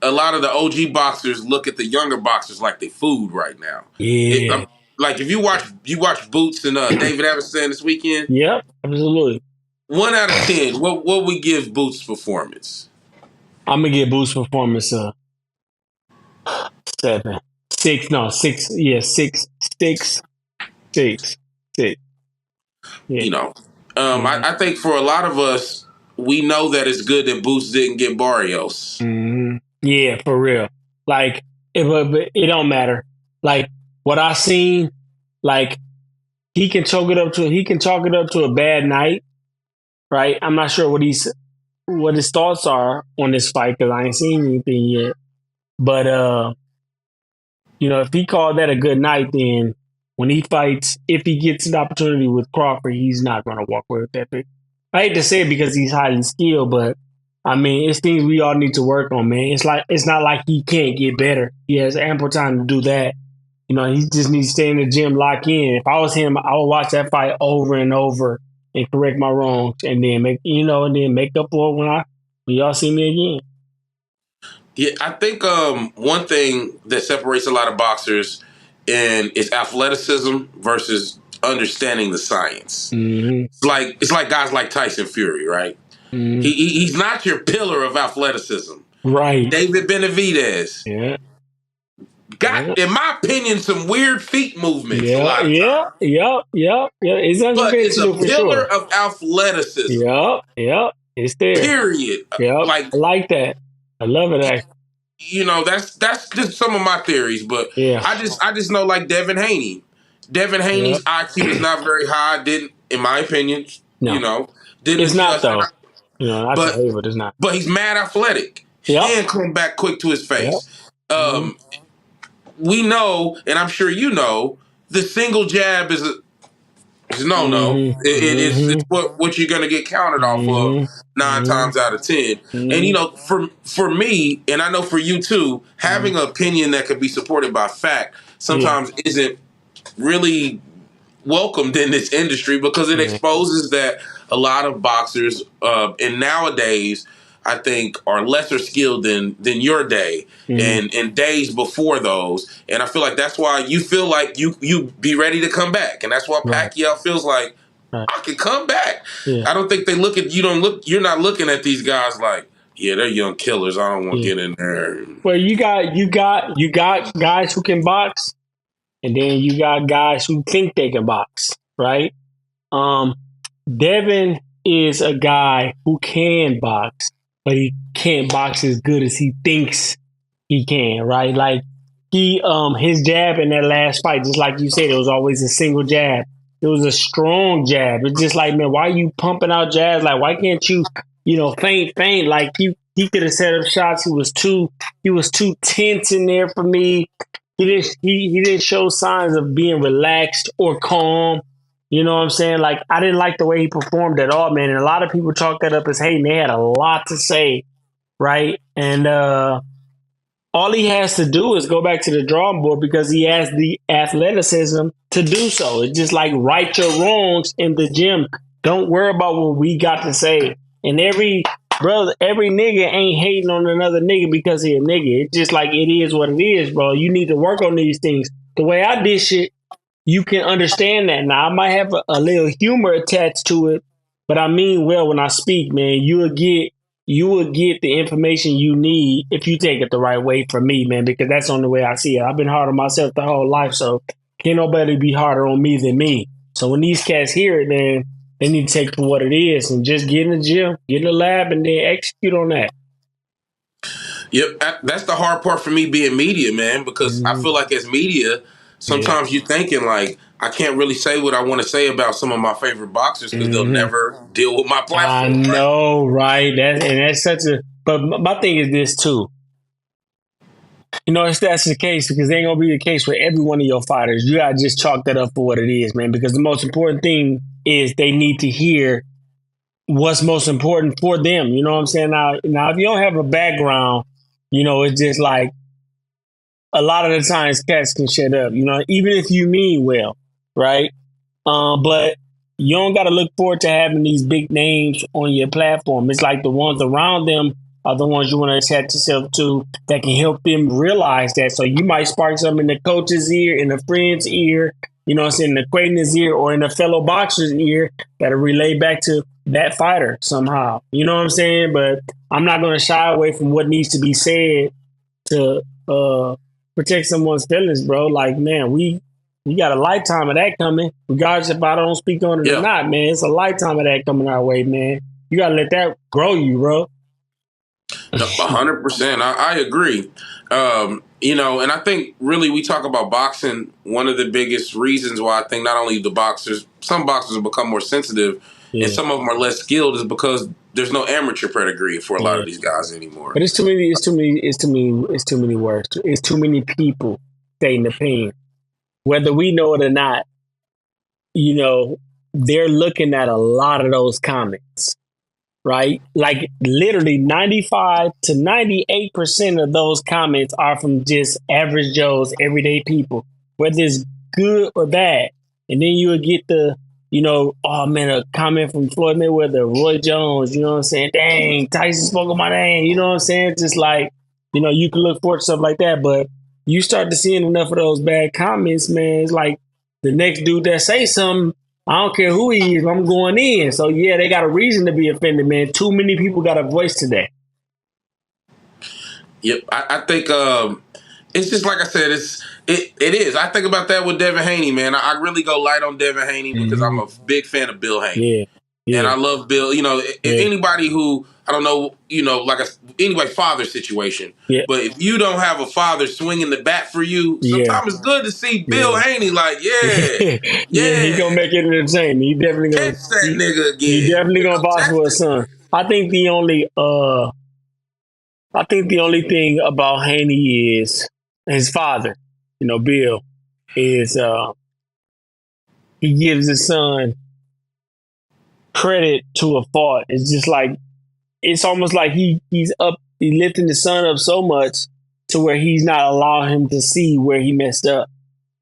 a lot of the OG boxers look at the younger boxers like they food right now. Yeah. Like if you watch Boots and David Everson this weekend. Yep. Absolutely. 1 out of 10. What we give Boots' performance? I'm gonna give Boots' performance a 7, 6. No, 6. Yeah, 6, 6, 6, 6. Yeah. You know, I think for a lot of us, we know that it's good that Boots didn't get Barrios. Mm-hmm. Yeah, for real. Like, it don't matter. Like what I seen, like he can chalk it up to a bad night, right? I'm not sure what his thoughts are on this fight because I ain't seen anything yet. But if he called that a good night, then when he fights, if he gets an opportunity with Crawford, he's not going to walk away with that pick. I hate to say it because he's highly skilled, but I mean, it's things we all need to work on, man. It's not like he can't get better. He has ample time to do that. He just needs to stay in the gym, lock in. If I was him, I would watch that fight over and over and correct my wrongs, and then make up for it when y'all see me again. Yeah, I think one thing that separates a lot of boxers is athleticism versus understanding the science. Mm-hmm. It's like guys like Tyson Fury, right? Mm-hmm. He's not your pillar of athleticism, right? David Benavidez, got, in my opinion, some weird feet movements. A lot of times. Yep. It's a pillar of athleticism. Yep. It's there. Period. Yep. I like that. I love it. Actually. That's just some of my theories, but I just know like Devin Haney. Devin Haney's IQ is not very high. Didn't, in my opinion, didn't. It's not though. But it's not. But he's mad athletic. And come back quick to his face. Yep. We know, and I'm sure you know, the single jab is a no. Mm-hmm. It's what you're gonna get counted off of 9 times out of 10. And for me, and I know for you too, having an opinion that could be supported by fact sometimes isn't really welcomed in this industry because it exposes that a lot of boxers and nowadays I think are lesser skilled than your day and days before those. And I feel like that's why you feel like you be ready to come back. And that's why Pacquiao feels like I can come back. Yeah. I don't think they look at you're not looking at these guys like, yeah, they're young killers. I don't want to get in there. Well, you got guys who can box, and then you got guys who think they can box, right? Devin is a guy who can box, but he can't box as good as he thinks he can, right? Like his jab in that last fight, just like you said, it was always a single jab. It was a strong jab. It's just like, man, why are you pumping out jabs? Like, why can't you, feint? Like he could have set up shots. He was too tense in there for me. He didn't show signs of being relaxed or calm. You know what I'm saying? Like, I didn't like the way he performed at all, man. And a lot of people chalk that up as, hey, they had a lot to say, right? And all he has to do is go back to the drawing board because he has the athleticism to do so. It's just like right your wrongs in the gym. Don't worry about what we got to say. And every nigga ain't hating on another nigga because he a nigga. It's just like it is what it is, bro. You need to work on these things. The way I did shit, you can understand that. Now, I might have a little humor attached to it, but I mean well when I speak, man. You will get the information you need if you take it the right way from me, man, because that's the only way I see it. I've been hard on myself the whole life, so can't nobody be harder on me than me. So when these cats hear it, man, they need to take it for what it is and just get in the gym, get in the lab, and then execute on that. Yep, that's the hard part for me being media, man, because I feel like as media, sometimes you're thinking like, I can't really say what I want to say about some of my favorite boxers because they'll never deal with my platform. I know, right? That's such a. But my thing is this too. If that's the case, because it ain't gonna be the case for every one of your fighters. You gotta just chalk that up for what it is, man. Because the most important thing is they need to hear what's most important for them. You know what I'm saying? Now, if you don't have a background, it's just like a lot of the times cats can shut up. Even if you mean well. Right? But you don't got to look forward to having these big names on your platform. It's like the ones around them are the ones you want to attach yourself to that can help them realize that. So you might spark something in the coach's ear, in a friend's ear, you know what I'm saying, in the acquaintance's ear, or in a fellow boxer's ear that'll relay back to that fighter somehow. You know what I'm saying? But I'm not going to shy away from what needs to be said to protect someone's feelings, bro. Like, man, we got a lifetime of that coming, regardless if I don't speak on it or not, man. It's a lifetime of that coming our way, man. You got to let that grow you, bro. 100%. I agree. You know, and I think really we talk about boxing. One of the biggest reasons why I think not only some boxers have become more sensitive and some of them are less skilled is because there's no amateur pedigree for a lot of these guys anymore. But it's too many words. It's too many people stating opinion. Whether we know it or not, you know, they're looking at a lot of those comments, right? Like literally 95 to 98% of those comments are from just average Joes, everyday people, whether it's good or bad. And then you would get the, you know, oh man, a comment from Floyd Mayweather, Roy Jones, you know what I'm saying? Dang, Tyson spoke on my name, you know what I'm saying? Just like, you know, you can look for stuff like that, but you start to seeing enough of those bad comments, man. It's like the next dude that say something, I don't care who he is, I'm going in. So yeah, they got a reason to be offended, man. Too many people got a voice today. Yep, I think it's just like I said. It is. I think about that with Devin Haney, man. I really go light on Devin Haney because I'm a big fan of Bill Haney. Yeah. And I love Bill. You know, if anybody who I don't know, you know, like anybody father situation. Yeah. But if you don't have a father swinging the bat for you, sometimes it's good to see Bill Haney. Like, he gonna make it entertaining. He definitely gonna catch that nigga again. He definitely gonna box for his son. I think the only thing about Haney is his father, you know, Bill, is he gives his son credit to a fault. It's just like, it's almost like he's lifting the son up so much to where he's not allowing him to see where he messed up.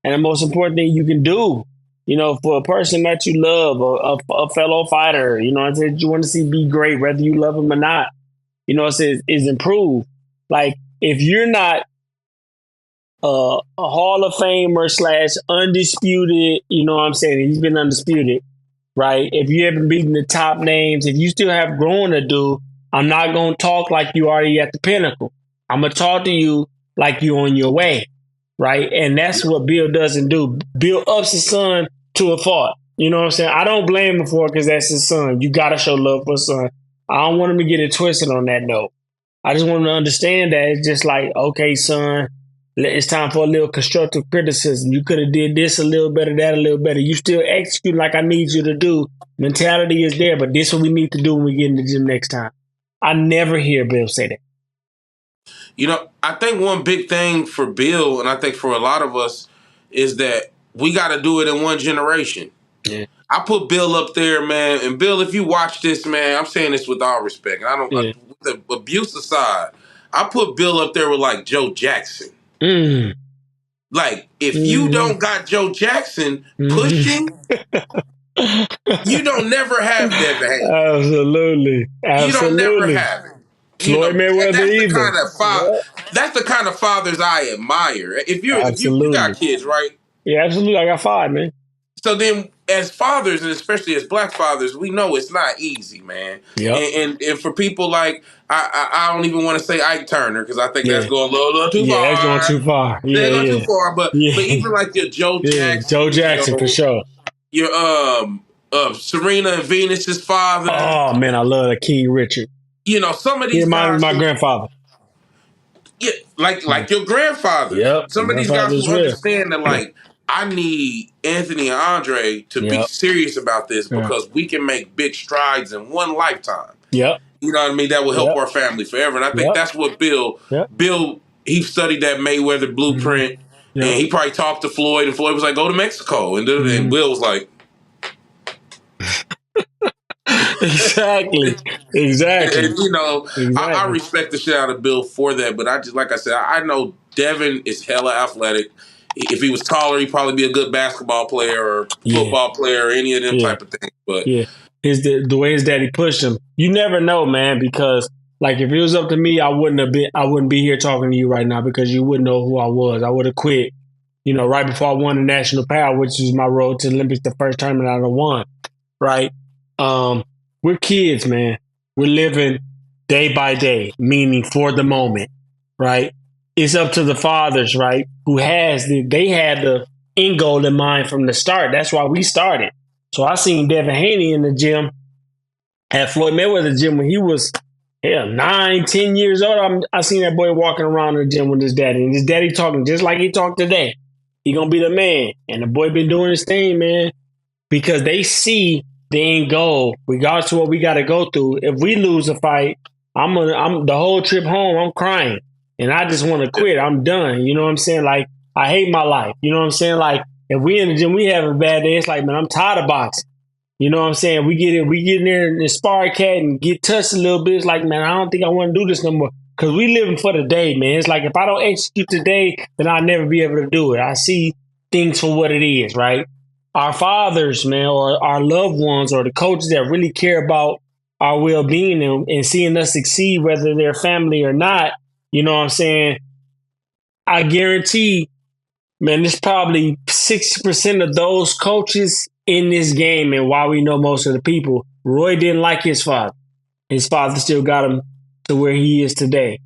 And the most important thing you can do, you know, for a person that you love, a fellow fighter, you know, I said you want to see be great, whether you love him or not, you know, it says is improve. Like if you're not a Hall of Famer / undisputed, you know what I'm saying? He's been undisputed, right? If you haven't beaten the top names, if you still have growing to do, I'm not going to talk like you already at the pinnacle. I'm going to talk to you like you're on your way, right? And that's what Bill doesn't do. Bill ups his son to a fault. You know what I'm saying? I don't blame him for it because that's his son. You got to show love for his son. I don't want him to get it twisted on that note. I just want him to understand that it's just like, okay, son, it's time for a little constructive criticism. You could have did this a little better, that a little better. You still execute like I need you to do. Mentality is there, but this is what we need to do when we get in the gym next time. I never hear Bill say that. You know, I think one big thing for Bill, and I think for a lot of us, is that we got to do it in one generation. Yeah. I put Bill up there, man. And Bill, if you watch this, man, I'm saying this with all respect. And I don't, with the abuse aside, I put Bill up there with like Joe Jackson. Mm. Like, if you don't got Joe Jackson pushing, you don't never have Devin Haney. Absolutely. You don't never have it. Floyd Mayweather either. That's the kind of fathers I admire. If you got kids, right? Yeah, absolutely. I got 5, man. So then, as fathers, and especially as black fathers, we know it's not easy, man. Yep. And for people like, I don't even want to say Ike Turner because I think that's going a little too far. Yeah, that's going too far. Yeah, going too far. But even like your Joe Jackson. Joe Jackson, for sure. Your Serena and Venus's father. Oh, man, I love King Richard. You know, some of these guys. My grandfather. Yeah, like your grandfather. Yep. Some of these guys who understand that, like, I need Anthony and Andre to be serious about this because we can make big strides in one lifetime. Yep. You know what I mean? That will help our family forever. And I think that's what Bill, he studied that Mayweather blueprint. And he probably talked to Floyd, and Floyd was like, go to Mexico. And Bill was like, Exactly. And, you know, I respect the shit out of Bill for that. But I just, like I said, I know Devin is hella athletic. If he was taller, he'd probably be a good basketball player or football player or any of them type of things. But the way his daddy pushed him, you never know, man, because Like if it was up to me, I wouldn't be here talking to you right now because you wouldn't know who I was. I would have quit, right before I won the national power, which was my road to the Olympics, the first tournament I won. Right? We're kids, man. We're living day by day, meaning for the moment. Right? It's up to the fathers, right? They had the end goal in mind from the start. That's why we started. So I seen Devin Haney in the gym at Floyd Mayweather's gym when he was 9, 10 years old. I seen that boy walking around in the gym with his daddy, and his daddy talking just like he talked today. He gonna be the man, and the boy been doing his thing, man, because they see the end goal, regardless of what we got to go through. If we lose a fight, I'm the whole trip home. I'm crying, and I just want to quit. I'm done. You know what I'm saying? Like I hate my life. You know what I'm saying? Like if we in the gym, we have a bad day. It's like, man, I'm tired of boxing. You know what I'm saying? We get in there and spar cat and get touched a little bit. It's like, man, I don't think I want to do this no more. Because we living for the day, man. It's like if I don't execute today, then I'll never be able to do it. I see things for what it is, right? Our fathers, man, or our loved ones, or the coaches that really care about our well-being and seeing us succeed, whether they're family or not, you know what I'm saying? I guarantee, man, there's probably 60% of those coaches in this game, and why we know most of the people, Roy didn't like his father. His father still got him to where he is today.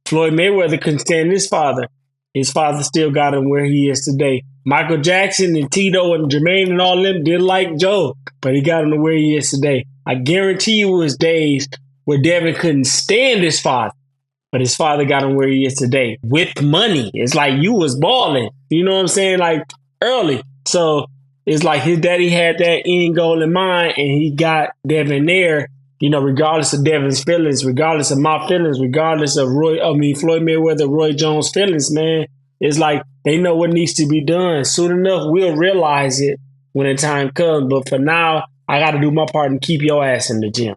Floyd Mayweather couldn't stand his father. His father still got him where he is today. Michael Jackson and Tito and Jermaine and all them didn't like Joe, but he got him to where he is today. I guarantee you it was days where Devin couldn't stand his father, but his father got him where he is today with money. It's like you was balling, you know what I'm saying? Like early. So it's like his daddy had that end goal in mind, and he got Devin there, regardless of Devin's feelings, regardless of my feelings, regardless of Floyd Mayweather, Roy Jones' feelings, man. It's like they know what needs to be done. Soon enough, we'll realize it when the time comes. But for now, I got to do my part and keep your ass in the gym.